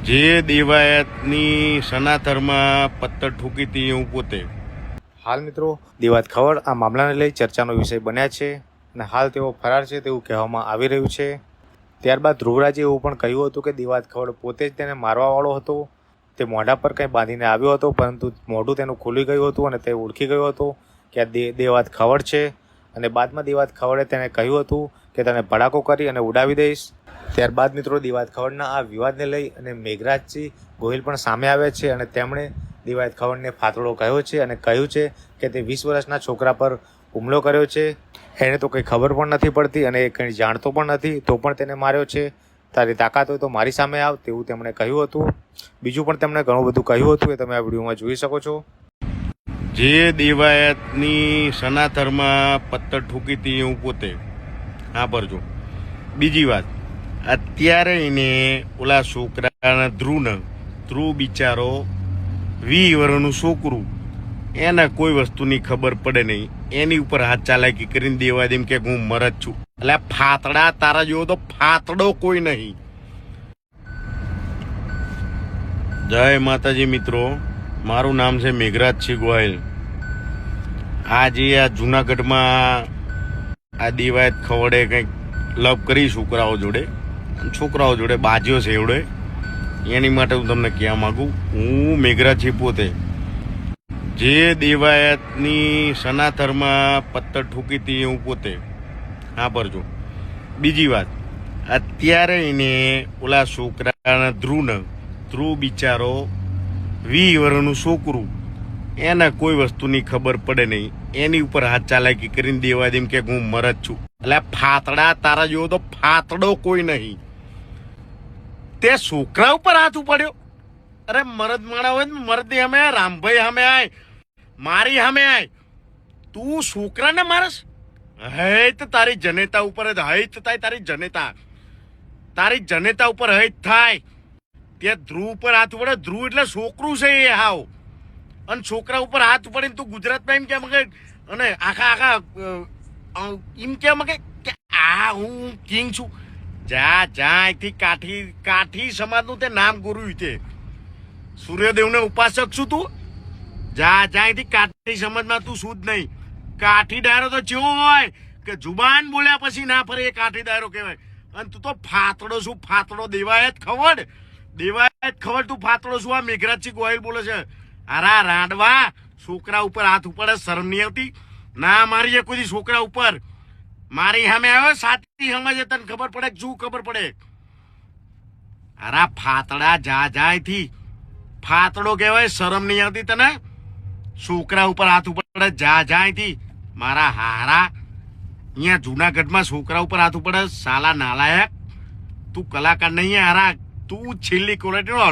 જે દેવાયતની સનાતરમાં પત્તર ઠૂકી હતી હું પોતે. હાલ મિત્રો દેવાયત ખવડ આ મામલાને લઈ ચર્ચાનો વિષય બન્યા છે અને હાલ તેઓ ફરાર છે તેવું કહેવામાં આવી રહ્યું છે. ત્યારબાદ ધ્રુવરાજે એવું પણ કહ્યું હતું કે દેવાયત ખવડ પોતે જ તેને મારવાવાળો હતો. તે મોઢા પર કંઈ બાંધીને આવ્યો હતો, પરંતુ મોઢું તેનું ખુલી ગયું હતું અને તે ઓળખી ગયો હતો કે આ દેવાયત ખવડ છે. અને બાદમાં દેવાયત ખવડે તેને કહ્યું હતું કે તને ભડાકો કરી અને ઉડાવી દઈશ. ત્યારબાદ મિત્રો દેવાયત ખવડના આ વિવાદને લઈ અને મેઘરાજસિંહ ગોહિલ પણ સામે આવ્યા છે અને તેમણે દેવાયત ખવડને ફાતડો કહ્યો છે અને કહ્યું છે કે તે 20 વર્ષના છોકરા પર હુમલો કર્યો છે. એને તો કંઈ ખબર પણ નથી પડતી અને એ કંઈ જાણતો પણ નથી, તો પણ તેને માર્યો છે. તારી તાકાત હોય તો મારી સામે આવ, તેવું તેમણે કહ્યું હતું. બીજું પણ તેમણે ઘણું બધું કહ્યું હતું, એ તમે આ વિડીયોમાં જોઈ શકો છો. જે દેવાયતની સનાતરમાં પત્તર ઠૂકી હતી હું પોતે. હા પરજો. બીજી વાત, અત્યારે એને ઓલા છોકરાના ધ્રુવ બિચારો 20 વર્ષનું છોકરું, એને કોઈ વસ્તુની ખબર પડે નહીં, એની ઉપર હાથ ચાલાકી કરીને દેવા દેમ કે હું મરદ છું. એટલે ફાતડા તારા જેવો તો ફાતડો કોઈ નહીં. જય માતાજી મિત્રો, મારું નામ છે મેઘરાજસિંહ ગોહિલ. આજે આ જુનાગઢમાં આ દેવાયત ખવડે કંઈક લવ કરી છોકરાઓ જોડે બાજ્યો છે એવડે. એની માટે હું તમને કહેવા માંગુ, હું મેઘરાજસિંહ પોતે જે દેવાયતની સનાતરમાં પત્તર ઠૂકી હતી હું પોતે. હા પરજો. બીજી વાત, અત્યારે એને ઓલા છોકરાના ધ્રુવ બિચારો 20 વર્ષનું છોકરું, એને કોઈ વસ્તુની ખબર પડે નહીં, એની ઉપર હાથ ચાલાકી કરીને દેવા દેમ કે હું મરદ છું. એટલે ફાતડા તારા જેવો તો ફાતડો કોઈ નહીં. તે છોકરા ઉપર હાથ ઉપાડ્યો. અરે મરદ માણા હોય ને મરદ સામે આય, રામભાઈ સામે આય, મારી સામે આય. તું છોકરાને મારસ? હૈત તારી જનેતા ઉપર જ હૈત થાય. તારી જનેતા ઉપર હૈત થાય. ત્યાં ધ્રુવ ઉપર હાથ પડે. ધ્રુવ એટલે છોકરું છે એ હાવ. અને છોકરા ઉપર હાથ પડે તું ગુજરાતમાં એમ કેમ કે અને આખા એમ કેમ કે આ હું કિંગ છું. જા અહીંથી કાઠી સમાજનું તે નામ ગોર્યું છે. સૂર્યદેવને ઉપાસક છું તું. જા અહીંથી કાઠી સમાજમાં તું શું જ નહીં. કાઠી ડાયરો તો ચેવો હોય કે જુબાન બોલ્યા પછી ના ફરે, એ કાઠી ડાયરો કહેવાય. અને તું તો ફાતડો શું? ફાતડો દેવાયત ખવડ તું ફાતડો શું? આ મેઘરાજસિંહ ગોહિલ બોલે છે. અરા રાંડવા, છોકરા ઉપર હાથ ઉપાડે, શરમ નહીં આવતી? ના મારી કોઈ છોકરા ઉપર. મારી સામે આવ્યો સાચી સમજે, તને ખબર પડે શું ખબર પડે? અરા ફાતડા જા અહીંથી. ફાતડો કહેવાય, શરમ નહીં આવતી તને? છોકરા ઉપર હાથ ઉપાડે, જા અહીંથી. મારા હારા અહીંયા જુનાગઢમાં છોકરા ઉપર હાથ ઉપાડે, સાલા નાલાયક. તું કલાકાર નહીં હારા, તું છેલ્લી ક્વોલિટીનો